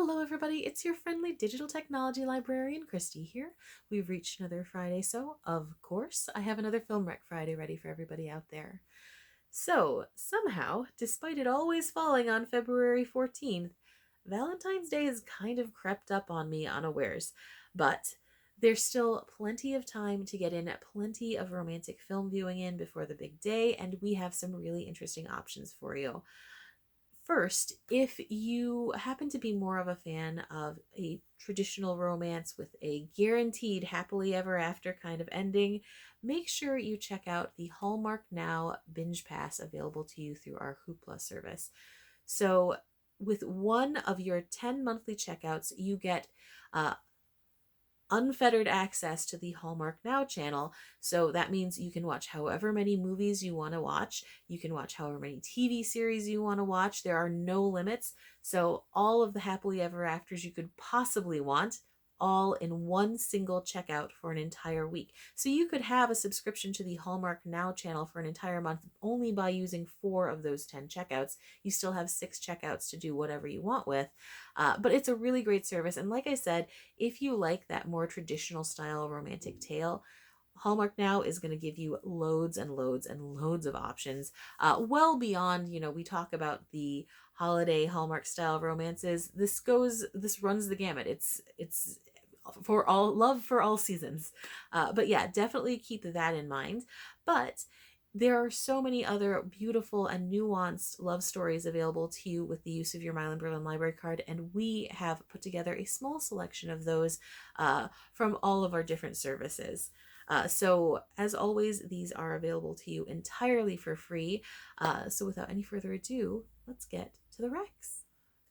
Hello, everybody. It's your friendly digital technology librarian, Christy here. We've reached another Friday, so of course, I have another Film Rec Friday ready for everybody out there. So, somehow, despite it always falling on February 14th, Valentine's Day has kind of crept up on me unawares. But there's still plenty of time to get in plenty of romantic film viewing in before the big day, and we have some really interesting options for you. First, if you happen to be more of a fan of a traditional romance with a guaranteed happily ever after kind of ending, make sure you check out the Hallmark Now BingePass available to you through our Hoopla service. So, with one of your 10 monthly checkouts, you get unfettered access to the Hallmark Now channel. So that means you can watch however many movies you want to watch. You can watch however many TV series you want to watch. There are no limits. So all of the happily ever afters you could possibly want, all in one single checkout for an entire week. So you could have a subscription to the Hallmark Now channel for an entire month only by using 4 of those 10 checkouts. You still have 6 checkouts to do whatever you want with. But it's a really great service. And like I said, if you like that more traditional style romantic tale, Hallmark Now is going to give you loads and loads and loads of options, well beyond, we talk about the holiday Hallmark style romances. This runs the gamut. It's for all love for all seasons. But yeah, definitely keep that in mind. But there are so many other beautiful and nuanced love stories available to you with the use of your Milan-Berlin Library Card, and we have put together a small selection of those from all of our different services. So, as always, these are available to you entirely for free. So, without any further ado, let's get to the Rex.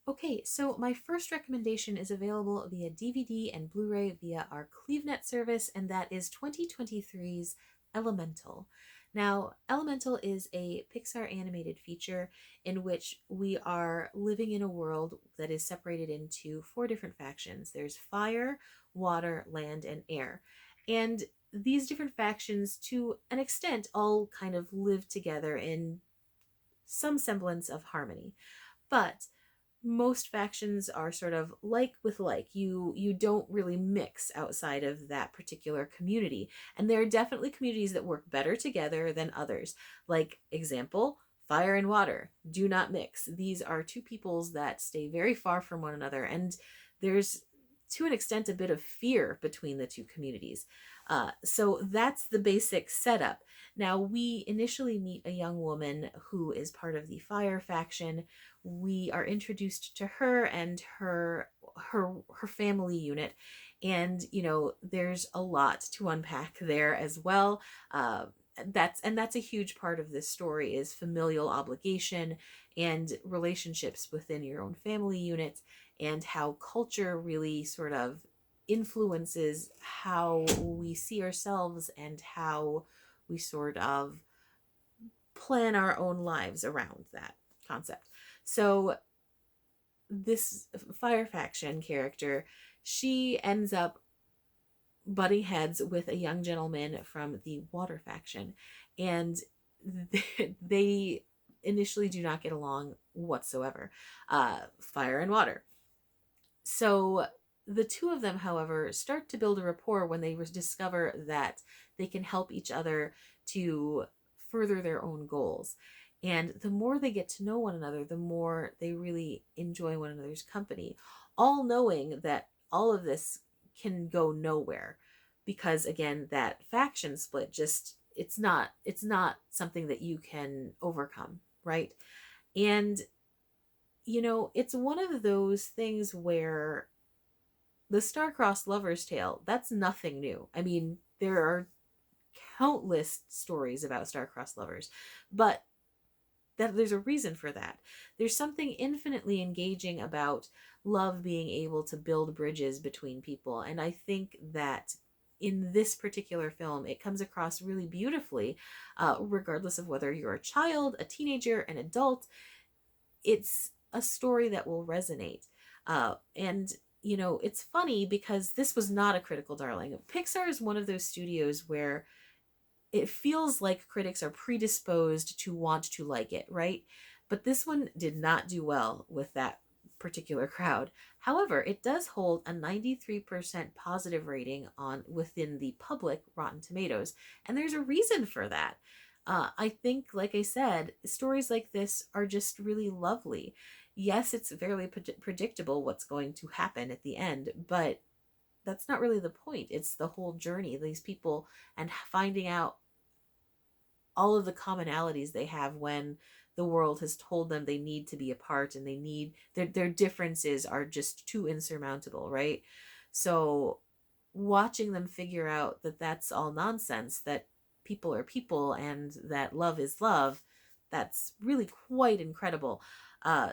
Okay, so my first recommendation is available via DVD and Blu-ray via our CleaveNet service, and that is 2023's Elemental. Now, Elemental is a Pixar animated feature in which we are living in a world that is separated into 4 different factions. There's fire, water, land, and air. And these different factions, to an extent, all kind of live together in some semblance of harmony. But most factions are sort of like with like. You don't really mix outside of that particular community, and there are definitely communities that work better together than others. Like, example, fire and water do not mix. These are 2 peoples that stay very far from one another, and there's, to an extent, a bit of fear between the 2 communities. So that's the basic setup. Now, we initially meet a young woman who is part of the fire faction. We are introduced to her and her family unit, and there's a lot to unpack there as well. That's a huge part of this story, is familial obligation and relationships within your own family unit, and how culture really sort of influences how we see ourselves and how we sort of plan our own lives around that concept. So this fire faction character, she ends up butting heads with a young gentleman from the water faction, and they initially do not get along whatsoever. Fire and water. So the 2 of them, however, start to build a rapport when they discover that they can help each other to further their own goals. And the more they get to know one another, the more they really enjoy one another's company, all knowing that all of this can go nowhere, because again, that faction split, just it's not something that you can overcome, right? And it's one of those things where the star-crossed lover's tale, that's nothing new. I mean, there are countless stories about star-crossed lovers, but there's a reason for that. There's something infinitely engaging about love being able to build bridges between people, and I think that in this particular film, it comes across really beautifully, regardless of whether you're a child, a teenager, an adult. It's a story that will resonate. And it's funny because this was not a critical darling. Pixar is one of those studios where it feels like critics are predisposed to want to like it, right? But this one did not do well with that particular crowd. However, it does hold a 93% positive rating on within the public Rotten Tomatoes, and there's a reason for that. I think, like I said, stories like this are just really lovely. Yes, it's fairly predictable what's going to happen at the end, but that's not really the point. It's the whole journey, these people, and finding out all of the commonalities they have when the world has told them they need to be apart, and they need their differences are just too insurmountable, right? So watching them figure out that that's all nonsense, that people are people and that love is love, that's really quite incredible.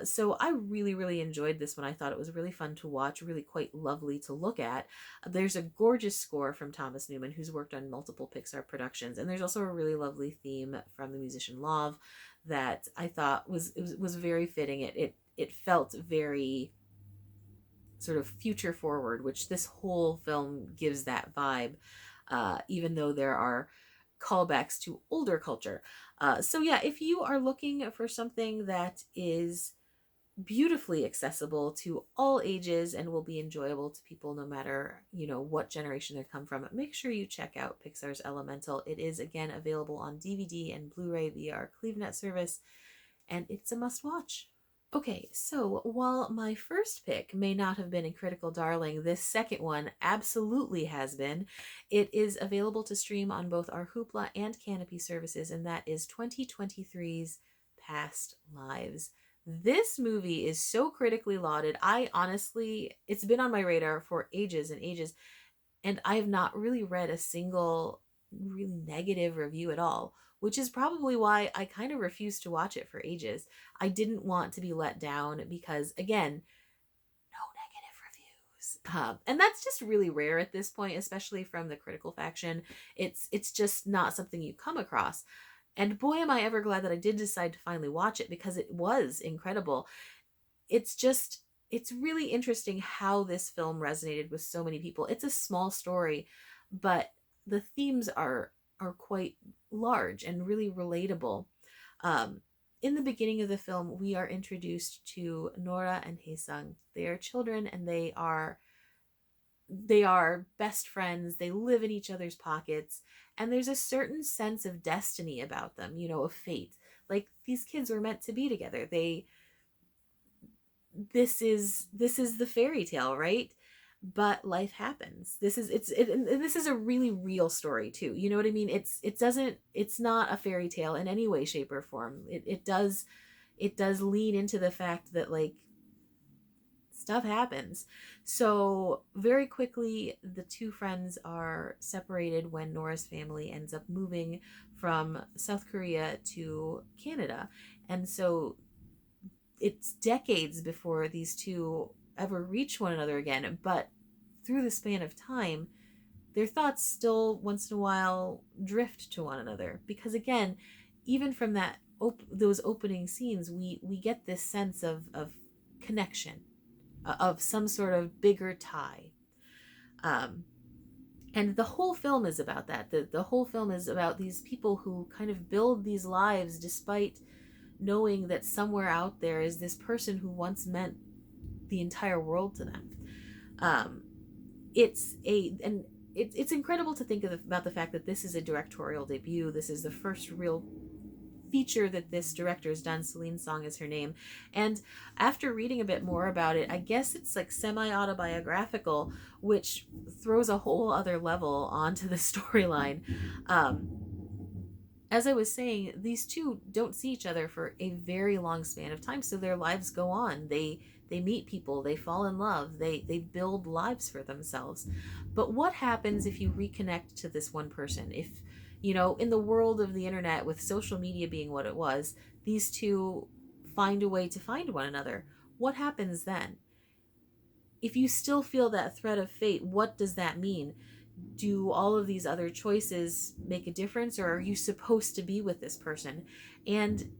So I really, really enjoyed this one. I thought it was really fun to watch, really quite lovely to look at. There's a gorgeous score from Thomas Newman, who's worked on multiple Pixar productions, and there's also a really lovely theme from the musician Love that I thought was very fitting. It felt very sort of future forward, which this whole film gives that vibe, even though there are callbacks to older culture. So yeah, if you are looking for something that is beautifully accessible to all ages and will be enjoyable to people no matter, what generation they come from, make sure you check out Pixar's Elemental. It is again available on DVD and Blu-ray via our CleveNet service, and it's a must watch. Okay, so while my first pick may not have been a critical darling, this second one absolutely has been. It is available to stream on both our Hoopla and Canopy services, and that is 2023's Past Lives. This movie is so critically lauded. I honestly, it's been on my radar for ages and ages, and I have not really read a single really negative review at all, which is probably why I kind of refused to watch it for ages. I didn't want to be let down because, again, no negative reviews. And that's just really rare at this point, especially from the critical faction. It's just not something you come across. And boy, am I ever glad that I did decide to finally watch it, because it was incredible. It's really interesting how this film resonated with so many people. It's a small story, but the themes are quite large and really relatable. In the beginning of the film, we are introduced to Nora and Haesung. They are children, and they are best friends. They live in each other's pockets, and there's a certain sense of destiny about them, of fate. Like, these kids were meant to be together. This is the fairy tale, right? But life happens. This is a really real story too. You know what I mean? It's not a fairy tale in any way, shape, or form. It does lean into the fact that, like, stuff happens. So very quickly, the two friends are separated when Nora's family ends up moving from South Korea to Canada. And so it's decades before these two ever reach one another again. But through the span of time, their thoughts still once in a while drift to one another. Because again, even from those opening scenes, we get this sense of connection, of some sort of bigger tie. And the whole film is about that. The whole film is about these people who kind of build these lives despite knowing that somewhere out there is this person who once meant the entire world to them. It's incredible to think about the fact that this is a directorial debut. This is the first real feature that this director has done. Celine Song is her name. And after reading a bit more about it, I guess it's like semi-autobiographical, which throws a whole other level onto the storyline. As I was saying, these two don't see each other for a very long span of time, so their lives go on. They meet people, they fall in love, they build lives for themselves. But what happens if you reconnect to this one person? If, in the world of the internet, with social media being what it was, these two find a way to find one another. What happens then? If you still feel that thread of fate, what does that mean? Do all of these other choices make a difference, or are you supposed to be with this person? And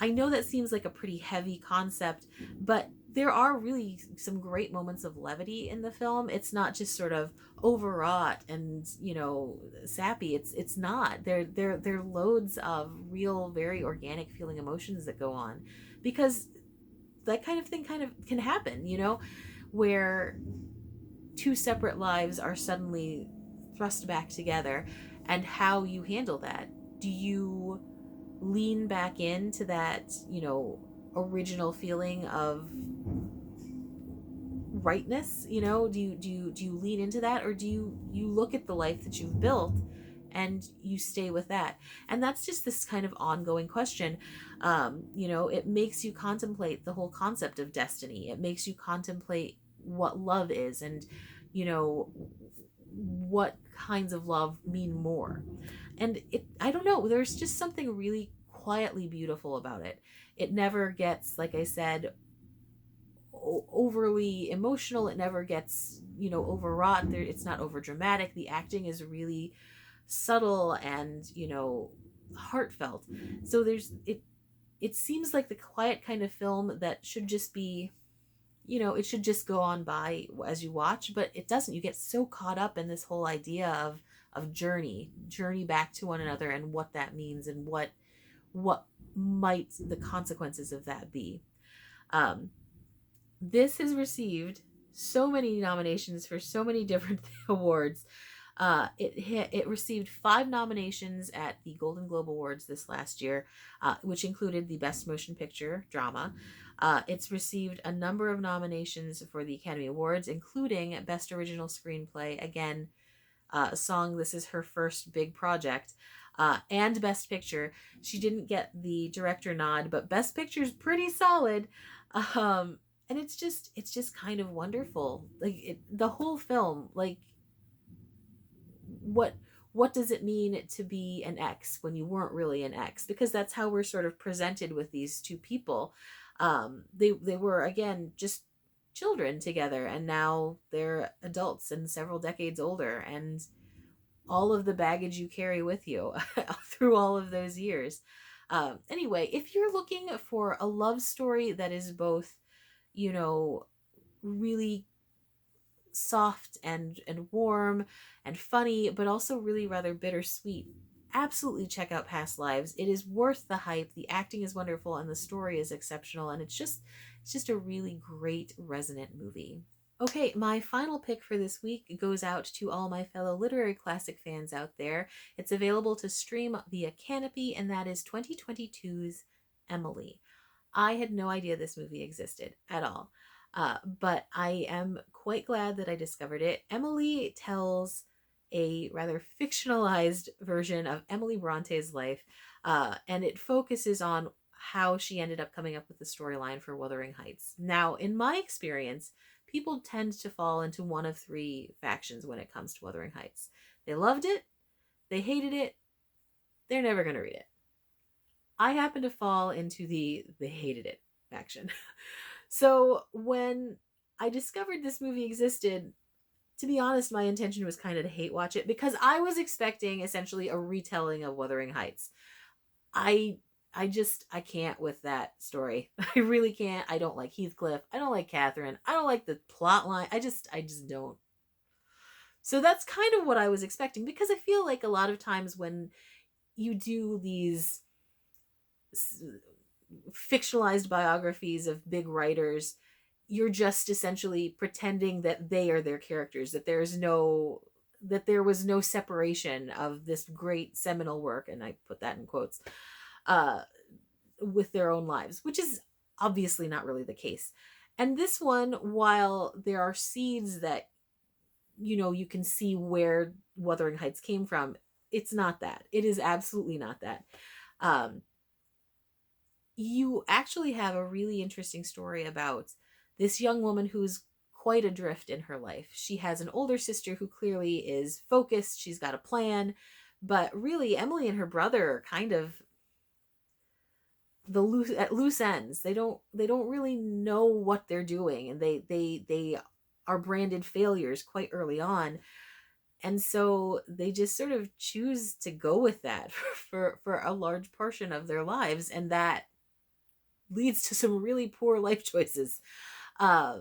I know that seems like a pretty heavy concept, but there are really some great moments of levity in the film. It's not just sort of overwrought and, sappy. It's not. There are loads of real, very organic feeling emotions that go on, because that kind of thing kind of can happen, you know, where two separate lives are suddenly thrust back together, and how you handle that. Do you lean back into that, you know, original feeling of rightness? You know, do you lean into that, or do you look at the life that you've built and you stay with that? And that's just this kind of ongoing question. You know, it makes you contemplate the whole concept of destiny. It makes you contemplate what love is, and you know, what kinds of love mean more. And it, I don't know, there's just something really quietly beautiful about it. It never gets, like I said, overly emotional. It never gets, you know, overwrought. There, it's not over dramatic. The acting is really subtle and, you know, heartfelt. So there's it. It seems like the quiet kind of film that should just be, you know, it should just go on by as you watch, but it doesn't. You get so caught up in this whole idea of journey back to one another, and what that means, and what might the consequences of that be. Um, this has received so many nominations for so many different awards. It received 5 nominations at the Golden Globe Awards this last year, which included the Best Motion Picture Drama. It's received a number of nominations for the Academy Awards, including Best Original Screenplay, again, a song. This is her first big project. And Best Picture. She didn't get the director nod, but Best Picture is pretty solid. And it's just kind of wonderful. Like the whole film, like what what does it mean to be an ex when you weren't really an ex? Because that's how we're sort of presented with these two people. They were, again, just children together, and now they're adults and several decades older, and all of the baggage you carry with you through all of those years. Anyway, if you're looking for a love story that is both, you know, really soft and warm and funny, but also really rather bittersweet, absolutely check out Past Lives. It is worth the hype. The acting is wonderful and the story is exceptional, and it's just a really great resonant movie. Okay, my final pick for this week goes out to all my fellow literary classic fans out there. It's available to stream via Canopy, and that is 2022's Emily. I had no idea this movie existed at all. But I am quite glad that I discovered it. Emily tells a rather fictionalized version of Emily Bronte's life, and it focuses on how she ended up coming up with the storyline for Wuthering Heights. Now, in my experience, people tend to fall into one of 3 factions when it comes to Wuthering Heights. They loved it, they hated it, they're never going to read it. I happen to fall into the they hated it faction. So when I discovered this movie existed, to be honest, my intention was kind of to hate watch it, because I was expecting essentially a retelling of Wuthering Heights. I I can't with that story. I really can't. I don't like Heathcliff. I don't like Catherine. I don't like the plot line. I just don't. So that's kind of what I was expecting, because I feel like a lot of times when you do these fictionalized biographies of big writers, you're just essentially pretending that they are their characters, that there was no separation of this great seminal work, and I put that in quotes, uh, with their own lives, which is obviously not really the case. And this one, while there are seeds that, you know, you can see where Wuthering Heights came from, it's not that. It is absolutely not that. Um, you actually have a really interesting story about this young woman who's quite adrift in her life. She has an older sister who clearly is focused, she's got a plan, but really Emily and her brother are kind of at loose ends. They don't really know what they're doing, and they are branded failures quite early on. And so they just sort of choose to go with that for a large portion of their lives, and that leads to some really poor life choices. Uh,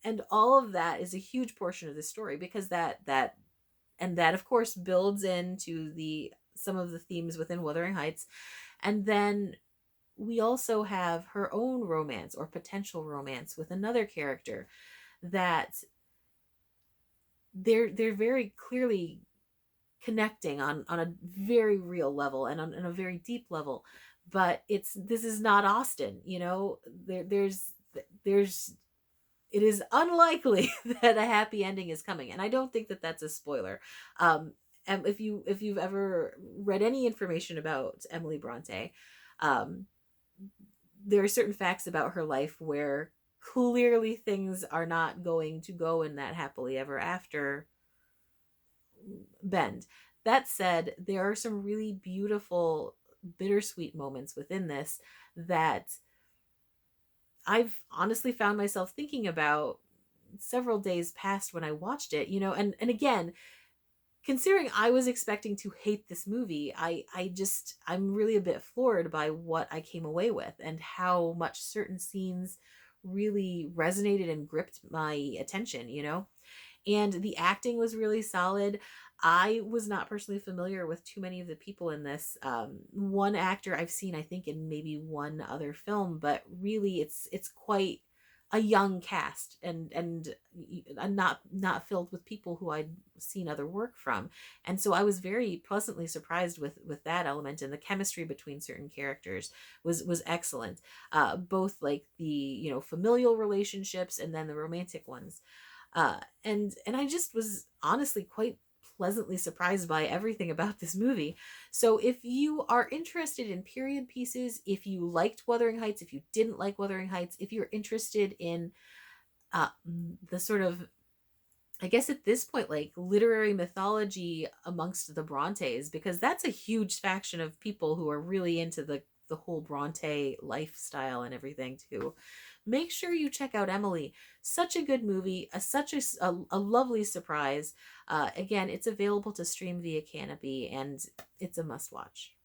and all of that is a huge portion of the story, because that of course builds into the some of the themes within Wuthering Heights. And then we also have her own romance or potential romance with another character that they're very clearly connecting on a very real level and on a very deep level. But this is not Austen, you know. There's it is unlikely that a happy ending is coming, and I don't think that that's a spoiler. And if you've ever read any information about Emily Bronte, um, there are certain facts about her life where clearly things are not going to go in that happily ever after bend. That said, there are some really beautiful bittersweet moments within this that I've honestly found myself thinking about several days past when I watched it, you know. And again, considering I was expecting to hate this movie, I'm really a bit floored by what I came away with and how much certain scenes really resonated and gripped my attention, you know. And the acting was really solid. I was not personally familiar with too many of the people in this. One actor I've seen, I think, in maybe one other film, but really, it's quite a young cast, and not filled with people who I'd seen other work from. And so I was very pleasantly surprised with that element, and the chemistry between certain characters was excellent. Both like the, you know, familial relationships and then the romantic ones. And I just was honestly quite pleasantly surprised by everything about this movie. So if you are interested in period pieces, if you liked Wuthering Heights, if you didn't like Wuthering Heights, if you're interested in the sort of, I guess at this point, like literary mythology amongst the Brontes, because that's a huge faction of people who are really into the whole Bronte lifestyle and everything too. Make sure you check out Emily. Such a good movie, a lovely surprise. Again, it's available to stream via Canopy, and it's a must watch.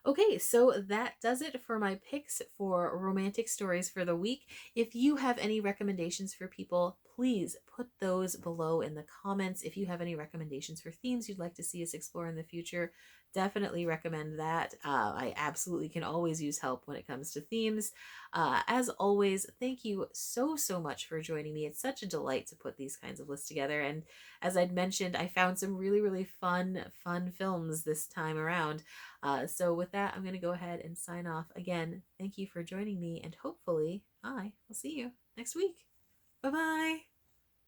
Okay, so that does it for my picks for romantic stories for the week. If you have any recommendations for people, please put those below in the comments. If you have any recommendations for themes you'd like to see us explore in the future, definitely recommend that. I absolutely can always use help when it comes to themes. As always, thank you so much for joining me. It's such a delight to put these kinds of lists together. And as I'd mentioned, I found some really fun films this time around. So with that, I'm going to go ahead and sign off. Again, thank you for joining me, and hopefully I will see you next week. Bye-bye.